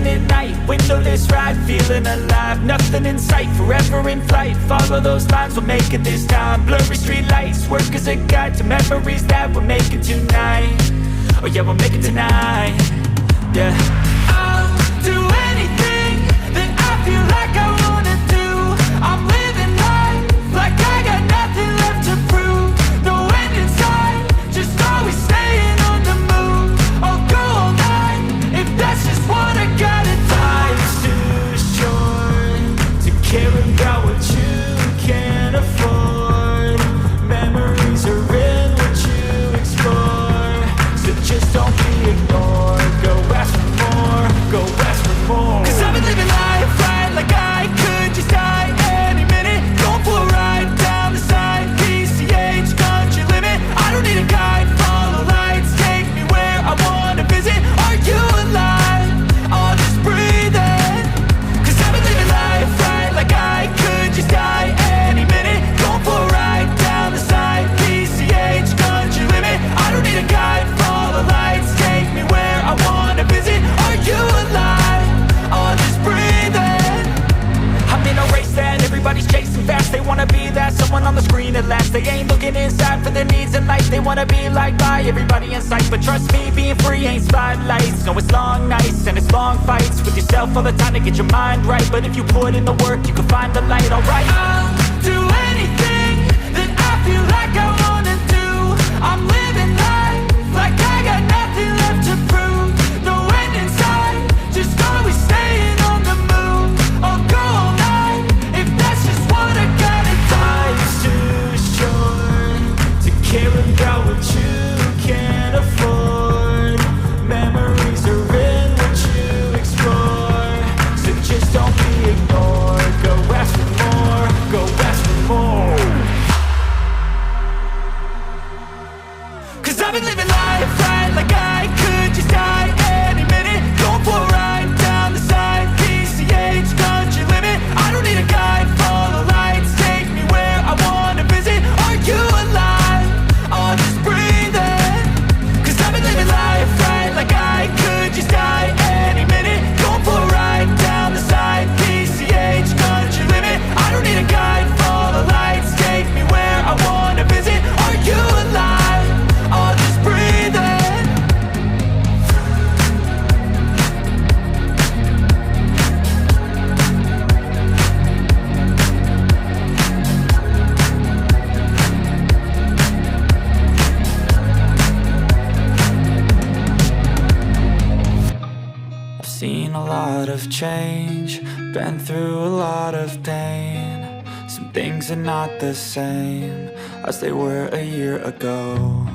chasing at night, windowless ride, feeling alive. Nothing in sight, forever in flight. Follow those lines, we'll make it this time. Blurry street lights, work as a guide to memories that we're making tonight. Oh yeah, we'll make it tonight. Yeah. I'll do anything that I feel like I wanna do. I'm living life like I got nothing left to prove. No end in sight, just always staying on the move. I'll go all night if that's just what I gotta do. Life's too short to care about what you can't afford. Memories are in what you explore, so just don't be ignored. Go ask for more, go ask for more. 'Cause I've been living life right like I could just die any minute. Going for a ride down the side, PCH, country limit. I don't need a guide, follow lights, take me where I wanna visit. Are you alive? I'll just breathe in. 'Cause I've been living life right like I could just die any minute. Going for a ride down the side, PCH, country limit. I don't need a guide, follow lights, take me where I wanna visit. Are you alive? I'll just breathe in. I'm in a race that everybody's chasing fast. They wanna be that someone on the screen at last. They ain't looking inside for their needs in life. They wanna be liked by everybody in sight. But trust me, being free ain't spotlights. No, it's long nights and it's long fights with yourself all the time to get your mind right. But if you put in the work, you can find the light, alright. I'll do anything that I feel like I wanna do. I'm living life like I got nothing left to prove. No end in sight, just always staying on the move. I'll go all night if that's just what I gotta do. Life's too short to care about what you can't afford. Memories are in what you explore, so just don't be ignored. Go ask for more, go ask for more. 'Cause I've been living life right like I could just die any minute. Going for a ride down the side, PCH, country limit. I don't need a guide, follow lights, take me where I wanna visit. Are you alive? I'll just breathe in. 'Cause I've been living life right like I could just die any minute. Going for a ride down the side, PCH, country limit. I don't need a guide, follow lights, take me where I wanna visit. Are you alive? I'll just breathe in. I've seen a lot of change, been through a lot of pain. Some things are not the same as they were a year ago,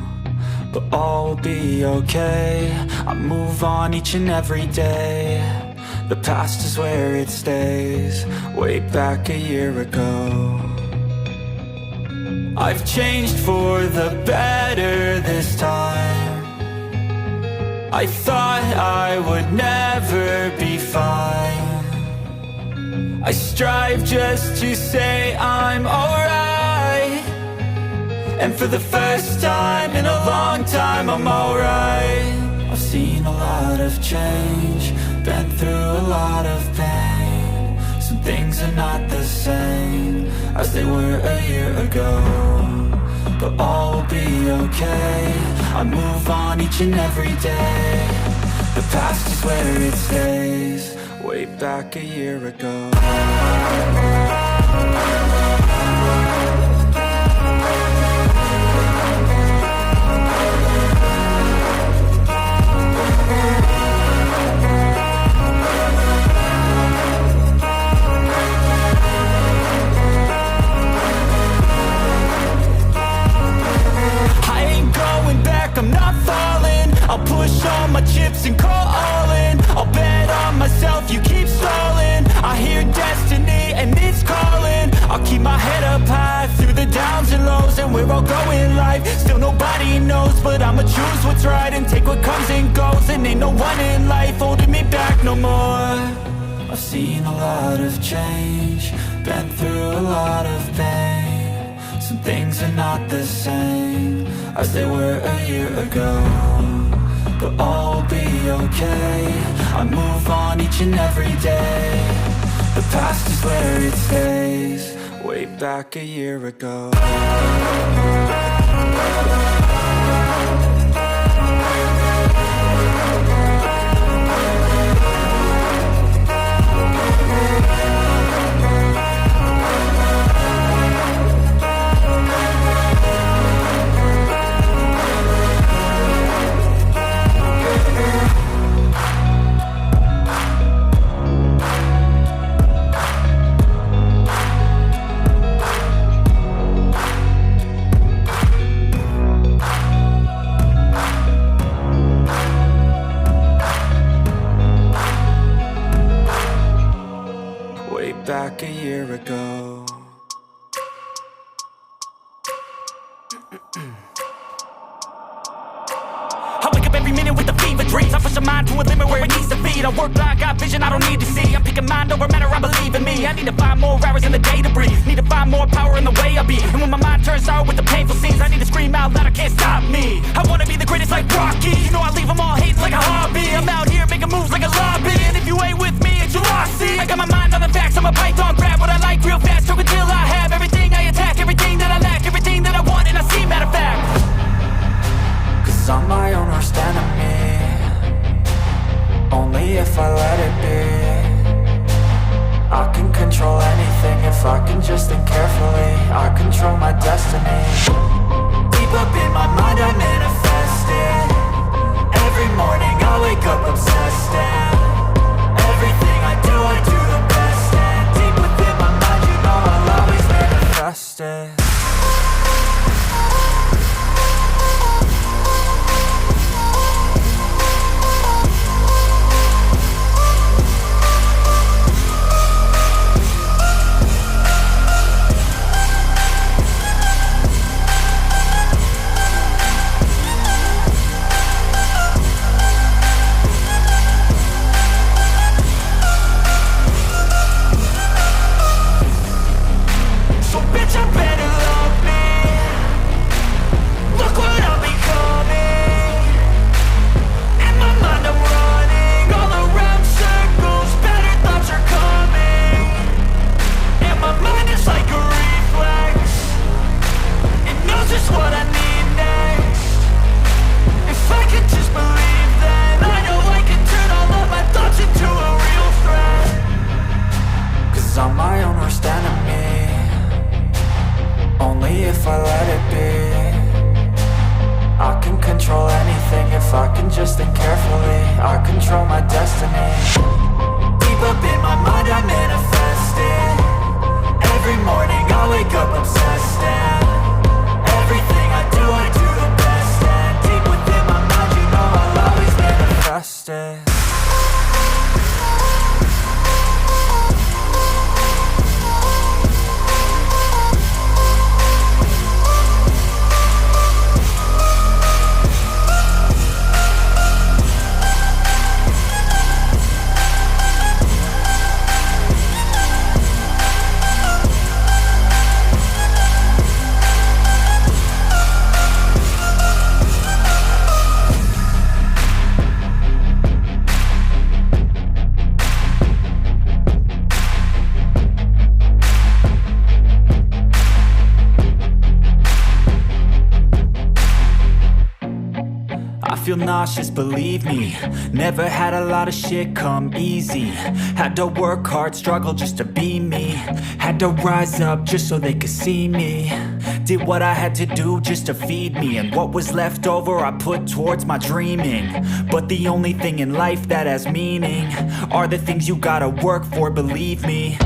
but all will be okay. I move on each and every day. The past is where it stays, way back a year ago. I've changed for the better this time. I thought I would never be fine. I strive just to say I'm alright, and for the first time in a long time I'm alright. I've seen a lot of change, been through a lot of pain. Some things are not the same as they were a year ago, but all will be okay. I move on each and every day. The past is where it stays, way back a year ago. I'm not falling. I'll push all my chips and call all in. I'll bet on myself, you keep stalling. I hear destiny and it's calling. I'll keep my head up high through the downs and lows, and we're all going life. Still nobody knows, but I'ma choose what's right and take what comes and goes. And ain't no one in life holding me back no more. I've seen a lot of change, been through a lot of pain. Some things are not the same as they were a year ago, but all will be okay. I move on each and every day. The past is where it stays. Way back a year ago. Back a year ago. I wake up every minute with the fever dreams. I push my mind to a limit where it needs to be. I work blind, got vision I don't need to see. I'm picking mind over matter, I believe in me. I need to find more hours in the day to breathe. Need to find more power in the way I be. And when my mind turns sour with the painful scenes, I need to scream out loud, I can't stop me. I wanna be the greatest like Rocky. You know I leave them all hating like a hobby. I'm out here making moves like a lobby. And if you ain't with me, it's your loss, see. I got my mind on the facts, I'm a python, grab what I like real fast. Choke until I have everything I attack, everything that I lack, everything that I want, and I see, matter of fact. Cause I'm my own worst enemy. Only if I let it be. I can control anything if I can just think carefully. I control my destiny. Deep up in my mind I manifest it. Every morning I wake up obsessed, and everything I do the best. And deep within my mind you know I'll always manifest it. I'm my own worst enemy. Only if I let it be. I can control anything if I can just think carefully. I control my destiny. Deep up in my mind I manifest it. Every morning I wake up obsessed, and everything I do the best. And deep within my mind you know I'll always manifest it. Feel nauseous, believe me. Never had a lot of shit come easy. Had to work hard, struggle just to be me. Had to rise up just so they could see me. Did what I had to do just to feed me. And what was left over I put towards my dreaming. But the only thing in life that has meaning are the things you gotta work for, believe me.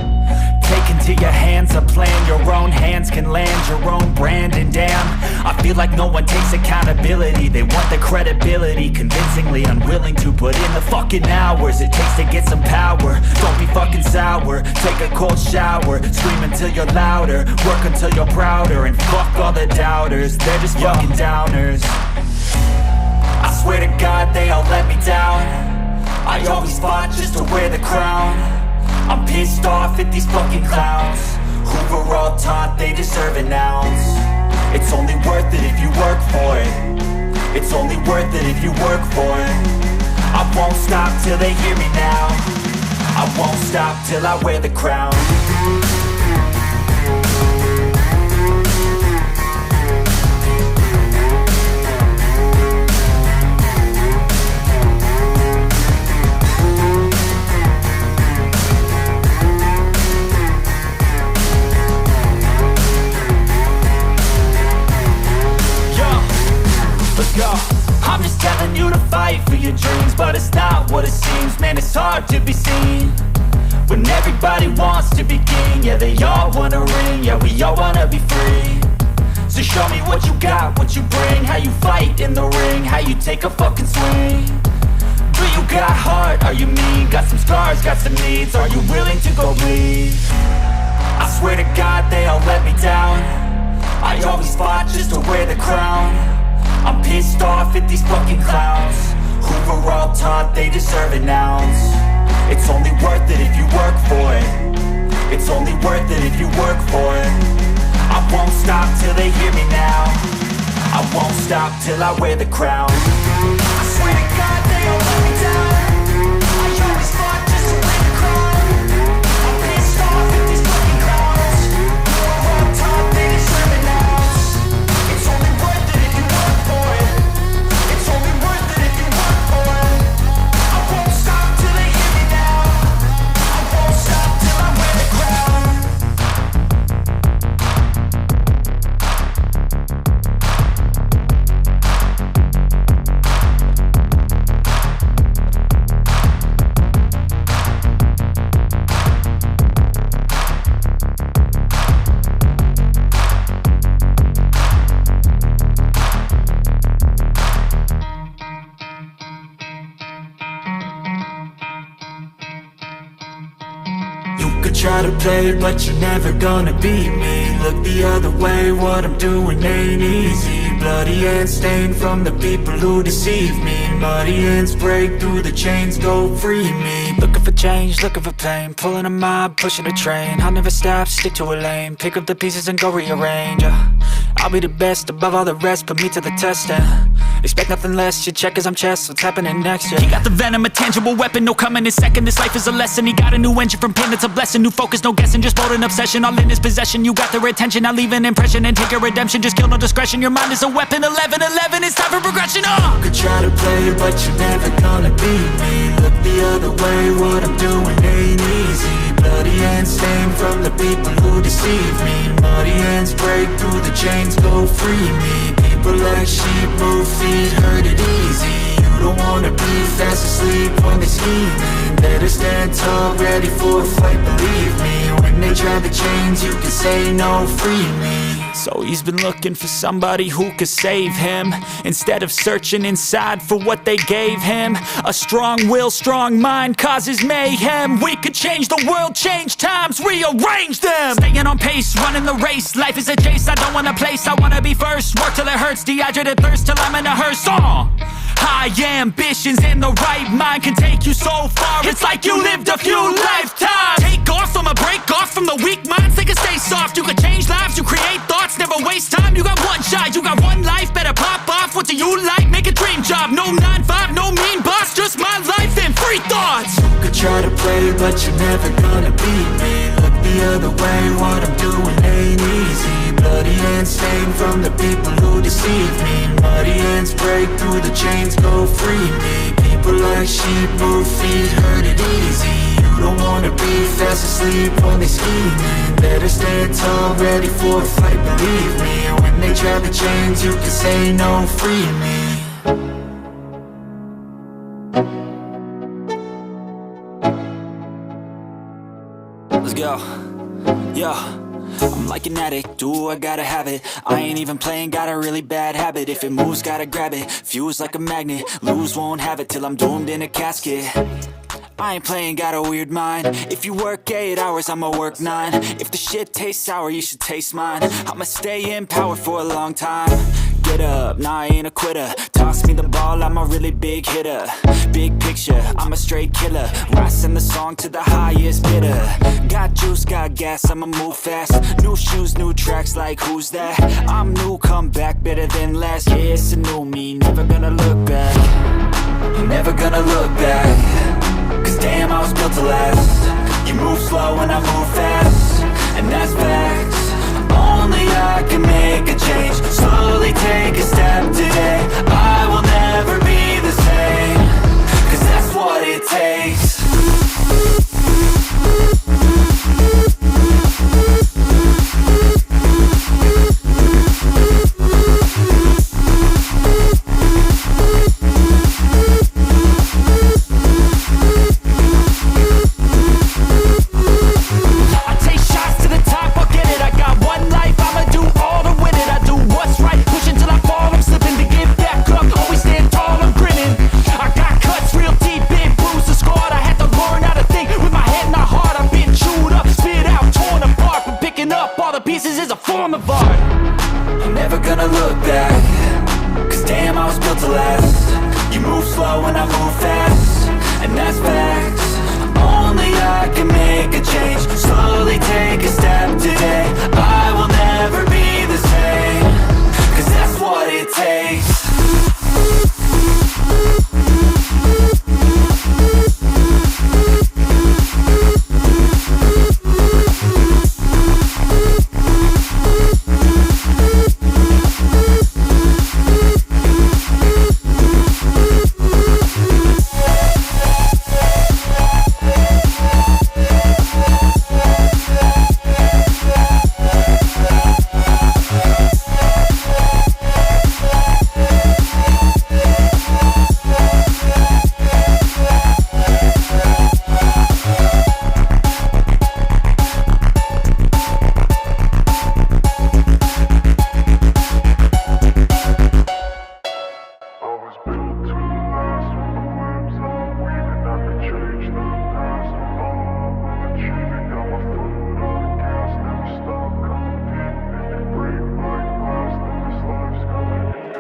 Take into your hands a plan, your own hands can land your own brand. And damn, I feel like no one takes accountability. They want the credibility, convincingly unwilling to put in the fucking hours it takes to get some power. Don't be fucking sour, take a cold shower. Scream until you're louder, work until you're prouder. And fuck all the doubters, they're just fucking downers. I swear to God they all let me down. I always fought just to wear the crown. I'm pissed off at these fucking clowns who were all taught they deserve an ounce. It's only worth it if you work for it. It's only worth it if you work for it. I won't stop till they hear me now. I won't stop till I wear the crown. I'm just telling you to fight for your dreams, but it's not what it seems. Man, it's hard to be seen when everybody wants to be king. Yeah, they all wanna ring, yeah, we all wanna be free. So show me what you got, what you bring, how you fight in the ring, how you take a fucking swing. Do you got heart, are you mean? Got some scars, got some needs, are you willing to go bleed? I swear to God they all let me down. I always fought just to wear the crown. I'm pissed off at these fucking clowns who were all taught they deserve an ounce. It's only worth it if you work for it. It's only worth it if you work for it. I won't stop till they hear me now. I won't stop till I wear the crown. I swear to God they all let me down. I always fought just to wear the crown. I'm pissed off at these fucking clowns who were all taught they deserve an ounce. It's only worth it if you work for it. It's only worth it if you work for it. I won't stop till they hear me now. I won't stop till I wear the crown. Try to play, but you're never gonna beat me. Look the other way, what I'm doing ain't easy. Bloody hands stained from the people who deceive me. Muddy hands break through the chains, go free me. Looking for change, looking for pain. Pulling a mob, pushing a train. I'll never stop, stick to a lane. Pick up the pieces and go rearrange. I'll be the best above all the rest, put me to the test and expect nothing less. Your check is I'm chess, what's happening next? Yeah. He got the venom, a tangible weapon, no coming in second. This life is a lesson, he got a new engine from pain, it's a blessing. New focus, no guessing, just bold and obsession. All in his possession, you got their attention. I'll leave an impression and take your redemption. Just kill no discretion, your mind is a weapon. 11-11, it's time for progression. You could try to play, but you're never gonna beat me. Look the other way, what I'm doing ain't easy. Bloody hands stained from the people who deceive me. Muddy hands break through the chains, go free me. People like sheep move feet, hurt it easy. You don't wanna be fast asleep when they're scheming. Better stand tall, ready for a fight, believe me. When they try the chains, you can say no, free me. So he's been looking for somebody who could save him, instead of searching inside for what they gave him. A strong will, strong mind causes mayhem. We could change the world, change times, rearrange them. Staying on pace, running the race. Life is a chase, I don't want a place, I wanna be first. Work till it hurts, dehydrated thirst till I'm in a hearse. High ambitions and the right mind can take you so far. It's like you lived a few lifetimes. Take off from a break off from the weak minds, they can stay soft. You can change lives, you create thoughts, never waste time. You got one shot, you got one life, better pop off. What do you like? Make a dream job. No 9-5, no mean boss, just my life and free thoughts. You could try to play, but you're never gonna beat me. Look the other way, what I'm doing ain't easy. Bloody hands stained from the people who deceive me. Muddy hands break through the chains, go free me. People like sheep move feet, hurt it easy. You don't wanna be fast asleep when they're scheming. Better stand tall, ready for a fight, believe me. When they try the chains, you can say no, free me. Let's go. Yo, I'm like an addict, do I gotta have it. I ain't even playing, got a really bad habit. If it moves, gotta grab it, fuse like a magnet. Lose, won't have it till I'm doomed in a casket. I ain't playing, got a weird mind. If you work 8 hours, I'ma work 9. If the shit tastes sour, you should taste mine. I'ma stay in power for a long time. Get up, nah, I ain't a quitter. Toss me the ball, I'm a really big hitter. Big picture, I'm a straight killer. Rising the song to the highest bidder. Got juice, got gas, I'ma move fast. New shoes, new tracks, like who's that? I'm new, come back, better than last. Yeah, it's a new me, never gonna look back. Never never gonna look back, 'cause damn, I was built to last. You move slow and I move fast, and that's facts. Only I can make a change, slowly take a step today. I will never be the same, 'cause that's what it takes. I'm never gonna look back, 'cause damn, I was built to last. You move slow and I move fast, and that's facts. Only I can make a change, slowly take a step today. I will never be the same, 'cause that's what it takes.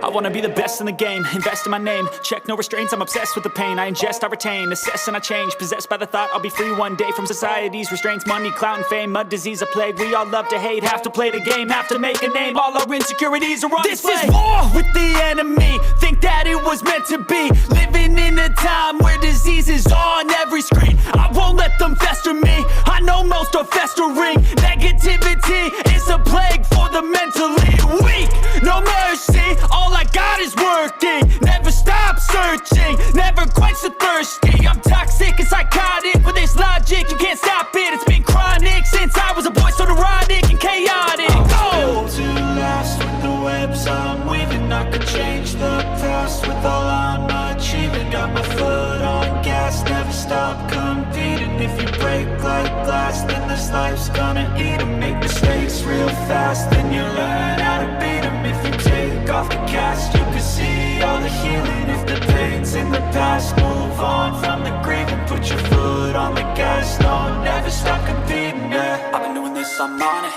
I wanna be the best in the game, invest in my name. Check no restraints, I'm obsessed with the pain. I ingest, I retain, assess and I change. Possessed by the thought I'll be free one day from society's restraints. Money, clout and fame, mud, disease, a plague. We all love to hate, have to play the game, have to make a name. All our insecurities are on display. This is war with the enemy, think that it was meant to be. Living in a time where disease is on every screen. I won't let them fester me, I know most are festering. Negativity is a plague for the mentally weak. No mercy, all I got is working. Never stop searching, never quench the thirsty. I'm toxic and psychotic, with this logic you can't stop it. It's been chronic since I was a boy, so neurotic and chaotic. Built to last with the webs I'm weaving. I could change the past with all I'm achieving. Got my foot on gas, never stop competing. If you break like glass, then this life's gonna eat 'em. Make mistakes real fast, then you learn how to beat 'em. If you take off the cast, you can see all the healing. If the pain's in the past, move on from the grave and put your foot on the gas. No, never stop competing, yeah. I've been doing this, I'm on it.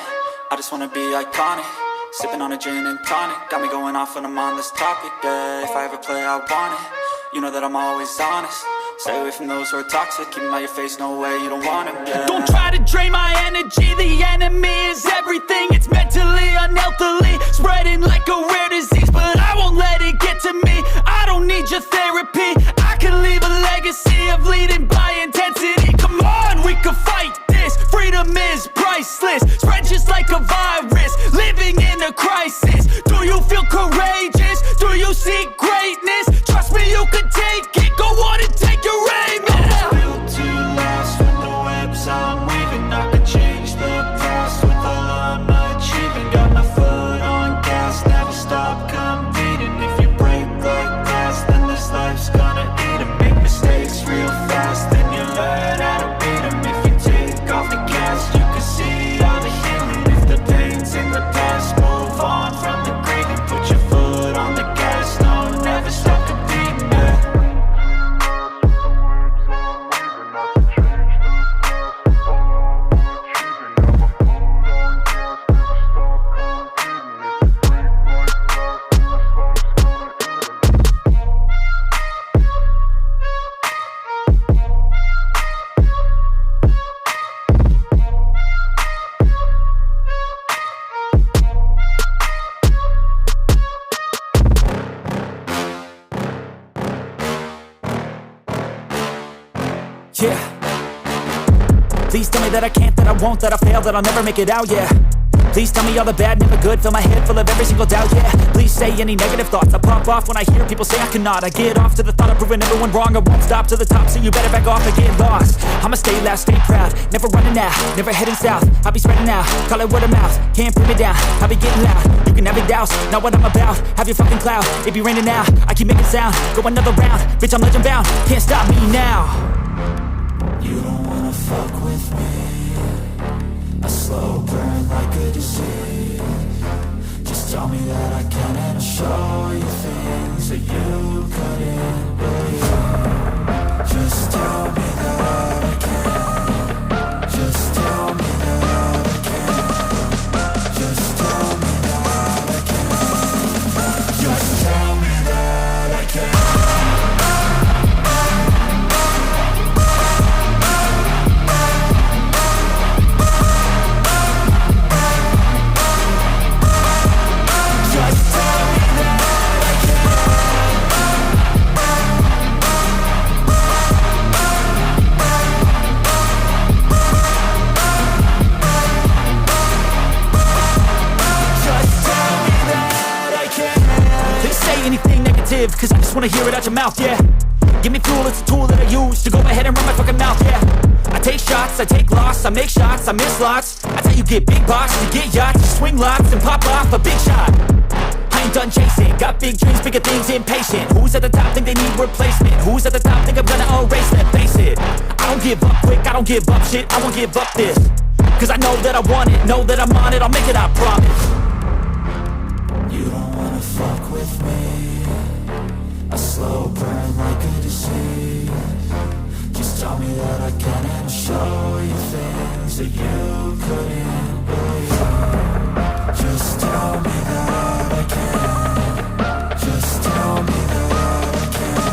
I just wanna be iconic. Sipping on a gin and tonic, got me going off when I'm on this topic, yeah. If I ever play, I want it. You know that I'm always honest. Stay away from those who are toxic. Keep 'em out your face, no way, you don't want it, yeah. Don't try to drain my energy. The enemy is everything. It's mentally, unhealthily, spreading like a rare disease. But I won't let it get to me. I don't need your therapy. I can leave a legacy of leading by intensity. Come on, we can fight this. Freedom is priceless. Spread just like a virus. Living in a crisis. Do you feel courageous? Do you seek greatness? Trust me, you can take it. Go on and take your aim, yeah. I was built to last with the webs I'm weaving. I could change the past with all I'm achieving. Got my foot on gas, never stop competing. If you break like glass, then this life's gonna eat 'em. Make mistakes real fast, then you learn how to beat 'em. If you take off the cast, you can see all the healing. If the pain's in the past, move on from the grave and put your foot on the gas. No, Yeah. Please tell me that I can't, that I won't, that I fail, that I'll never make it out, yeah. Please tell me all the bad, never good, fill my head full of every single doubt, yeah. Please say any negative thoughts, I pop off when I hear people say I cannot. I get off to the thought of proving everyone wrong, I won't stop to the top, so you better back off and get lost. I'ma stay loud, stay proud, never running out, never heading south. I'll be spreading out, call it word of mouth, can't put me down, I'll be getting loud. You can have it douse, not what I'm about, have your fucking cloud. It be raining now, I keep making sound, go another round, bitch I'm legend bound, can't stop me now. You don't wanna fuck with me, a slow burn like a disease. Just tell me that I can and I'll show you things that you couldn't believe. Just tell me that I can. Just tell me that I can. Just tell me that I can. Just tell me that I can. Cause I just wanna hear it out your mouth, yeah. Give me fuel, it's a tool that I use to go ahead and run my fucking mouth, yeah. I take shots, I take loss, I make shots, I miss lots. That's how you get big box, you get yachts, you swing lots and pop off a big shot. I ain't done chasing, got big dreams, bigger things, impatient. Who's at the top think they need replacement? Who's at the top think I'm gonna erase them? Face it, I don't give up quick, I don't give up shit, I won't give up this. Cause I know that I want it, know that I'm on it, I'll make it, I promise. You don't wanna fuck with me, a slow burn like a disease. Just tell me that I can and I'll show you things that you couldn't believe. Just tell me that I can. Just tell me that I can.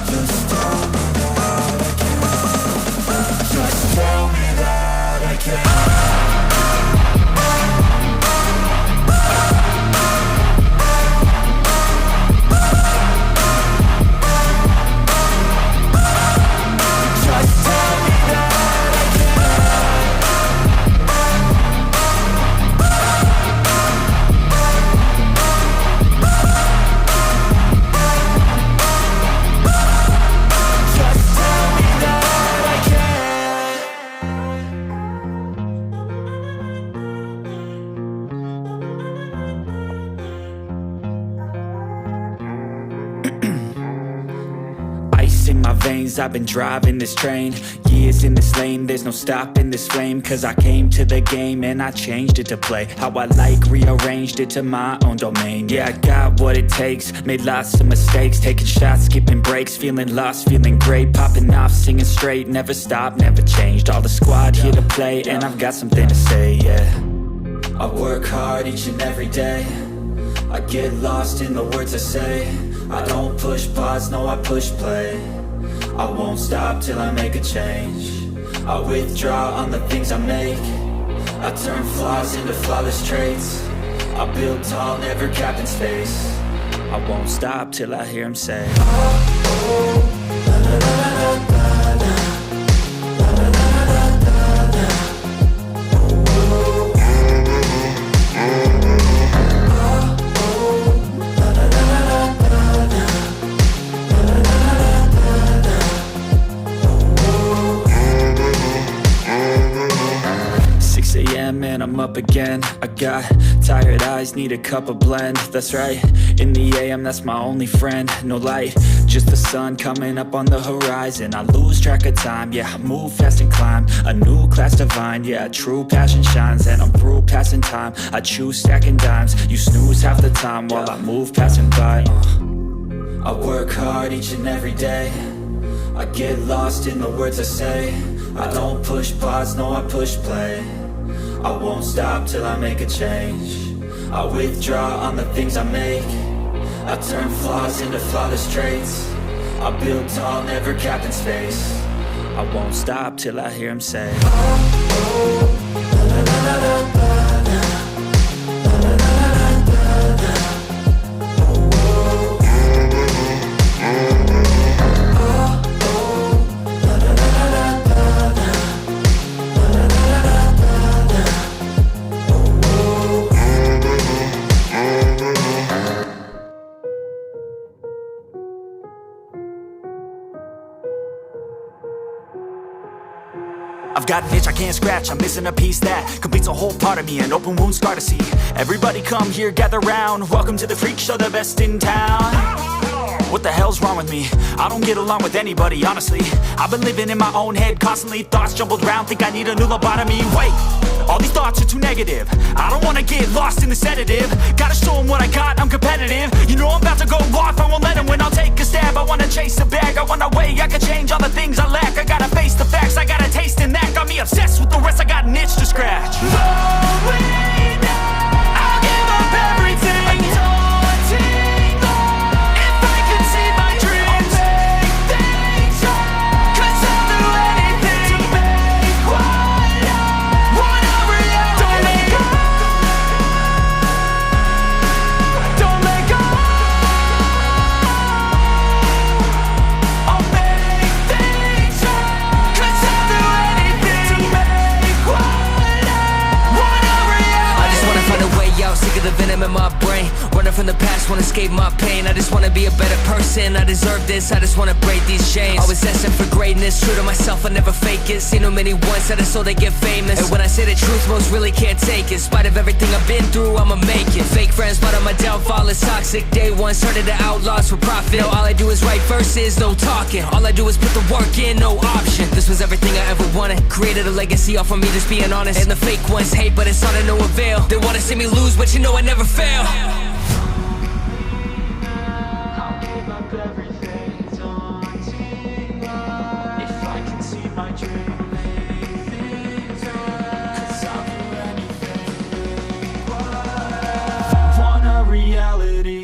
Just tell me that I can. Just tell me that I can. In my veins, I've been driving this train. Years in this lane, there's no stopping this flame. Cause I came to the game and I changed it to play how I like, rearranged it to my own domain. Yeah, I got what it takes, made lots of mistakes, taking shots, skipping breaks, feeling lost, feeling great, popping off, singing straight, never stopped, never changed. All the squad here to play and I've got something to say, yeah. I work hard each and every day, I get lost in the words I say. I don't push pause, no I push play. I won't stop till I make a change. I withdraw on the things I make. I turn flaws into flawless traits. I build tall, never capped in space. I won't stop till I hear him say, and I'm up again. I got tired eyes, need a cup of blend. That's right, in the AM, that's my only friend. No light, just the sun coming up on the horizon. I lose track of time, yeah, I move fast and climb a new class divine, yeah, true passion shines. And I'm through passing time, I choose stacking dimes. You snooze half the time while I move passing by. I work hard each and every day, I get lost in the words I say. I don't push pause, no I push play. I won't stop till I make a change. I withdraw on the things I make. I turn flaws into flawless traits. I build tall, never capped in space. I won't stop till I hear him say, got an itch I can't scratch, I'm missing a piece that completes a whole part of me, an open wound scar to see. Everybody come here, gather round, welcome to the freak show, the best in town. What the hell's wrong with me? I don't get along with anybody, honestly. I've been living in my own head constantly, thoughts jumbled round, think I need a new lobotomy. Wait, all these thoughts are too negative, I don't wanna get lost in the sedative. Gotta show them what I got, I'm competitive. You know I'm about to go off, I won't let them win, I'll take a stab. I wanna chase a bag, I want a way I can change all the things I lack. I gotta face the facts, I got a taste in that. Got me obsessed with the rest, I got an itch to scratch. I'll give up everything. The venom in my brain, running from the past, wanna escape my pain. I just wanna be a better person, I deserve this, I just wanna break these chains. Always asking for greatness, true to myself, I never fake it. Seen too many ones that are so they get famous. And when I say the truth, most really can't take it. In spite of everything I've been through, I'ma make it. Fake friends, but on my downfall is toxic. Day one, started to outlaws for profit. Now all I do is write verses, no talking. All I do is put the work in, no option. This was everything I ever wanted, created a legacy off of me just being honest. And the fake ones hate, but it's all to no avail. They wanna see me lose, but you know I never fail. I'll give up everything, daunting if I can see my dream. Cause I'll do anything, want a reality.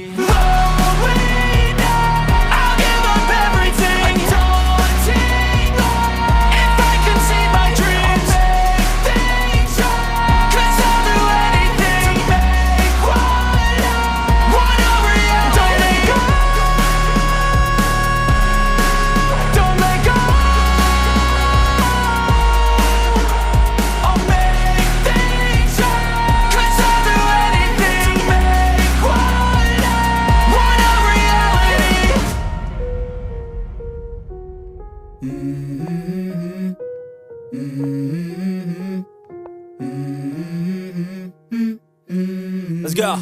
Let's go.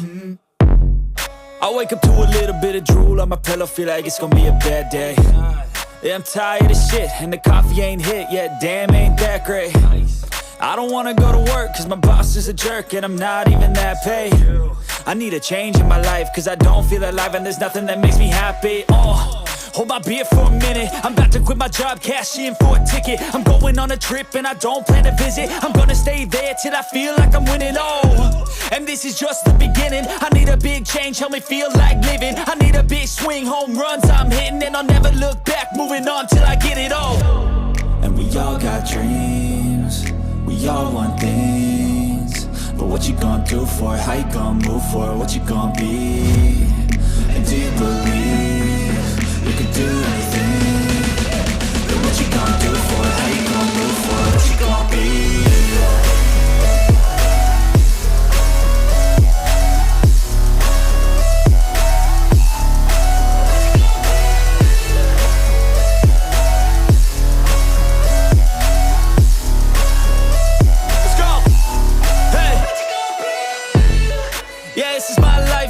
I wake up to a little bit of drool on my pillow, feel like it's gonna be a bad day. Yeah, I'm tired of shit, and the coffee ain't hit yet, damn ain't that great. I don't wanna go to work, cause my boss is a jerk, and I'm not even that paid. I need a change in my life, cause I don't feel alive, and there's nothing that makes me happy. Hold my beer for a minute, I'm about to quit my job, cash in for a ticket. I'm going on a trip and I don't plan to visit. I'm gonna stay there till I feel like I'm winning, and this is just the beginning. I need a big change, help me feel like living. I need a big swing, home runs I'm hitting, and I'll never look back, moving on till I get it all. And we all got dreams, we all want things, but what you gonna do for it? How you gonna move for it? What you gonna be? And do you believe you can do anything? But what you gonna do for it? How you gonna move for it? What you gonna be?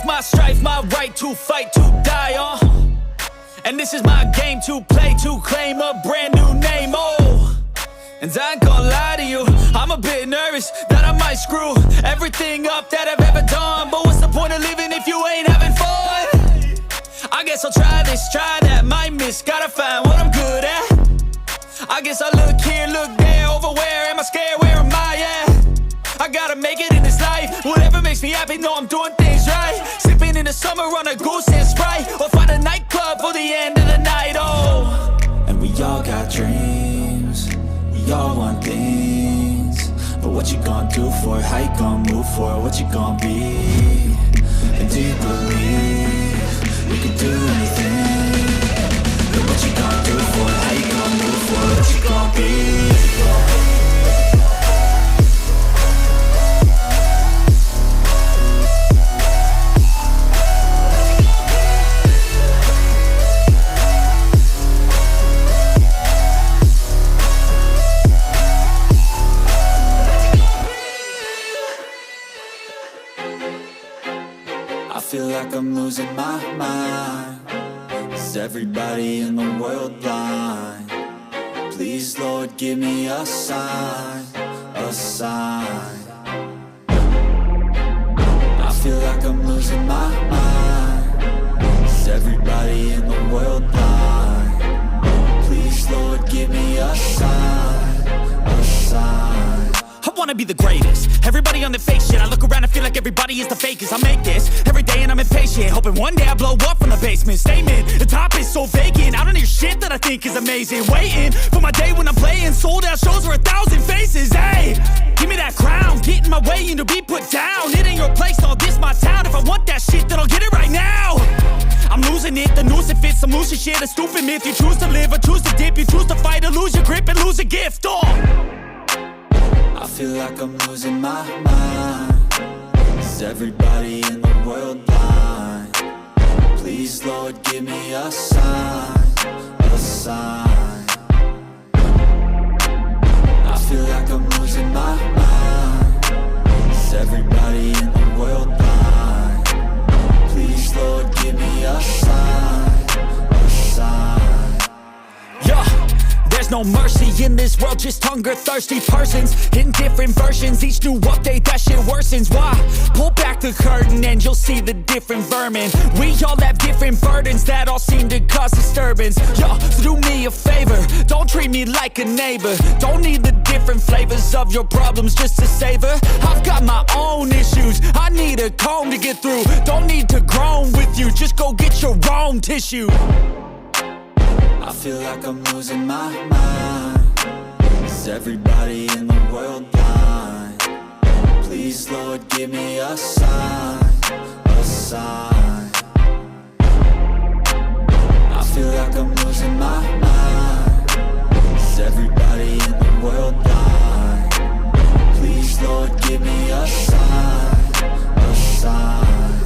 My strife, my right to fight, to die on. And this is my game to play, to claim a brand new name, And I ain't gonna lie to you, I'm a bit nervous that I might screw everything up that I've ever done. But what's the point of living if you ain't having fun? I guess I'll try this, try that, might miss, gotta find what I'm good at. I guess I look here, look there, over where am I scared, where am I at? I gotta make it in this life, whatever makes me happy, know I'm doing things right. Sipping in the summer on a goose and Sprite, or find a nightclub for the end of the night, And we all got dreams, we all want things, but what you gonna do for it? How you gonna move for it? What you gonna be? And do you believe you can do anything? But what you gonna do for it? How you gonna move for it? What you gonna be? losing my mind. Is everybody in the world blind? Please, Lord, give me a sign, a sign. I feel like I'm losing my mind. Is everybody in the world blind? Please, Lord, give me a sign, a sign. I wanna be the greatest. Everybody on the fake shit. I look around and feel like everybody is the fakest. I make this every day and I'm impatient, hoping one day I blow up from the basement. Statement, the top is so vacant. I don't hear shit that I think is amazing. Waiting for my day when I'm playing sold out shows for 1,000 faces. Hey, give me that crown, get in my way and to be put down. It ain't your place, all this my town. If I want that shit, then I'll get it right now. I'm losing it, the noose it fits. I'm losing shit, a stupid myth. You choose to live or choose to dip. You choose to fight or lose your grip and lose a gift. I feel like I'm losing my mind. Is everybody in the world blind? Please, Lord, give me a sign, a sign. I feel like I'm losing my mind. Is everybody in the world blind? Please, Lord, give me a sign, a sign. Yeah. There's no mercy in this world, just hunger-thirsty persons in different versions. Each new update, that shit worsens. Why? Pull back the curtain and you'll see the different vermin. We all have different burdens that all seem to cause disturbance. Yo, so do me a favor, don't treat me like a neighbor. Don't need the different flavors of your problems just to savor. I've got my own issues, I need a comb to get through. Don't need to groan with you, just go get your own tissue. I feel like I'm losing my mind. Is everybody in the world blind? Please, Lord, give me a sign, a sign. I feel like I'm losing my mind. Is everybody in the world blind? Please, Lord, give me a sign, a sign.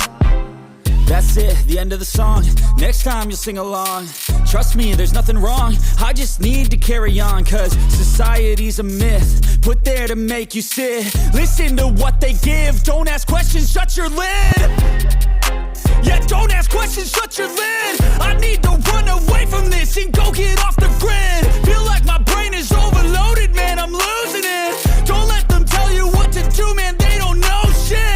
That's it, the end of the song. Next time you'll sing along. Trust me, there's nothing wrong. I just need to carry on, cause society's a myth put there to make you sit. Listen to what they give. Don't ask questions, shut your lid. Yeah, don't ask questions, shut your lid. I need to run away from this and go get off the grid. Feel like my brain is overloaded, man, I'm losing it. Don't let them tell you what to do, man, they don't know shit.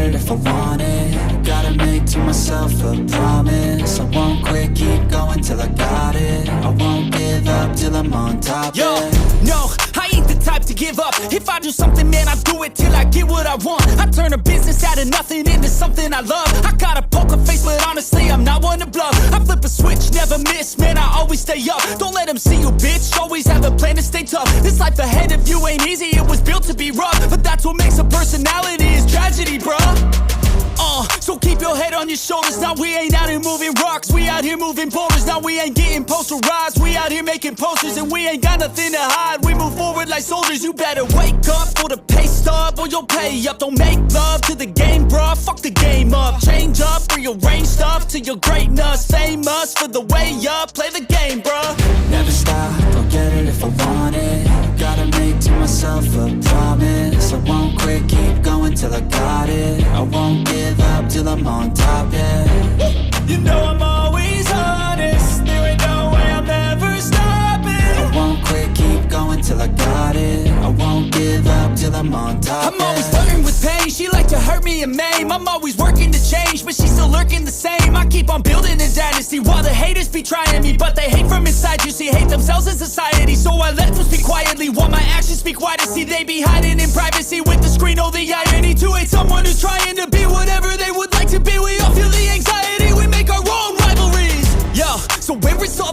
If I want it, gotta make to myself a promise. I won't quit, keep going till I got it. I won't give up till I'm on top. Yo, no, I ain't the type to give up. If I do something, man, I do it till I get what I want. I turn a business out of nothing into something I love. I got a poker face, but honestly, I'm not one to bluff. I flip a switch, never miss, man, I always stay up. Don't let them see you, bitch, always have a plan to stay tough. This life ahead of you ain't easy, it was built to be rough. But that's what makes a personality, is tragedy, bruh. So keep your head on your shoulders. Now we ain't out here moving rocks, we out here moving boulders. Now we ain't getting posterized, we out here making posters. And we ain't got nothing to hide, we move forward like soldiers. You better wake up for the pay stub or you'll pay up. Don't make love to the game, bruh, fuck the game up. Change up, rearrange stuff to your greatness. Famous for the way up, play the game, bruh. Never stop, I'll get it if I want it. Gotta make to myself a promise. I won't quit, keep going till I got it. I won't give up till I'm on top, yeah. You know I'm always honest, there ain't no way I'm ever stopping. I won't quit, keep going till I got it. I won't give up till I'm on top, I'm always flirting with pain, she like to hurt me and maim. I'm always working to change, but she's still lurking the same. I keep on building a dynasty while the haters be trying me. But they hate from inside, you see, hate themselves in society. So I let them speak quietly while my actions speak wider. See, they be hiding in privacy with the screen. Oh, the irony to hate someone who's trying to be whatever they would like to be. We all feel the anxiety, we make our own rivalries. Yo, so where it's all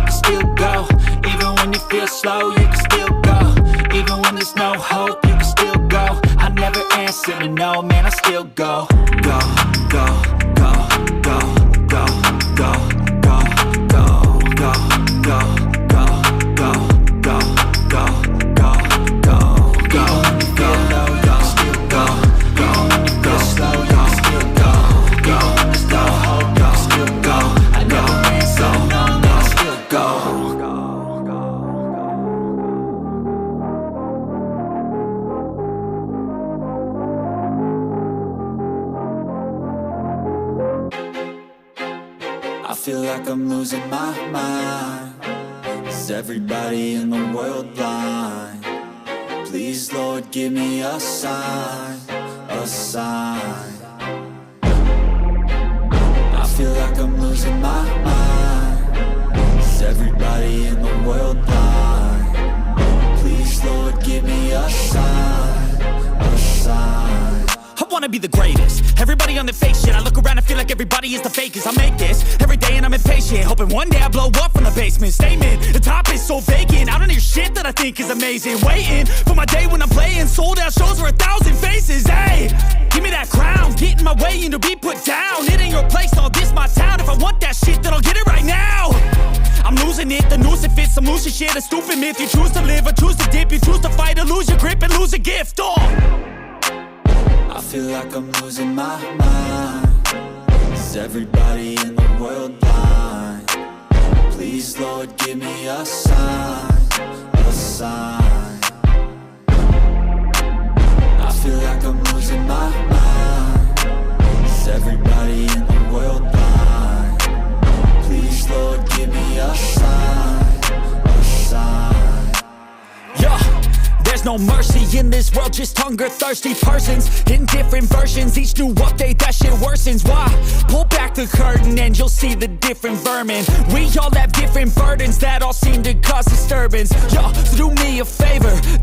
know, man, I still go. Go, go, go, go, go, go, go, go, go, go, go, go, go, go, go, go, go, go, go, still go, go, go, slow, go, still go, go, go, go, still go, I never been so long, man, I still go. I feel like I'm losing my mind. Is everybody in the world blind? Please, Lord, give me a sign, a sign. I feel like I'm losing my mind. Is everybody in the world blind? Please, Lord, give me a sign, a sign. I wanna be the greatest. Everybody on the fake shit. I look around and feel like everybody is the fakest. I make this every day and I'm impatient, hoping one day I blow up from the basement. Statement, the top is so vacant. I don't hear shit that I think is amazing. Waiting for my day when I'm playing sold out shows for 1,000 faces. Hey, give me that crown, get in my way and to be put down. It ain't your place, all this my town. If I want that shit, then I'll get it right now. I'm losing it, the noose it fits. I'm losing shit, a stupid myth. You choose to live or choose to dip. You choose to fight or lose your grip and lose a gift. I feel like I'm losing my mind. Is everybody in the world blind? Please, Lord, give me a sign, a sign. I feel like I'm losing my mind. Is everybody in the world blind? Please, Lord, give me a sign, a sign. Yeah. There's no mercy in this world, just hunger-thirsty persons in different versions. Each new update, that shit worsens. Why? Pull back the curtain and you'll see the different vermin. We all have different burdens that all seem to cause disturbance. Yo, so do me a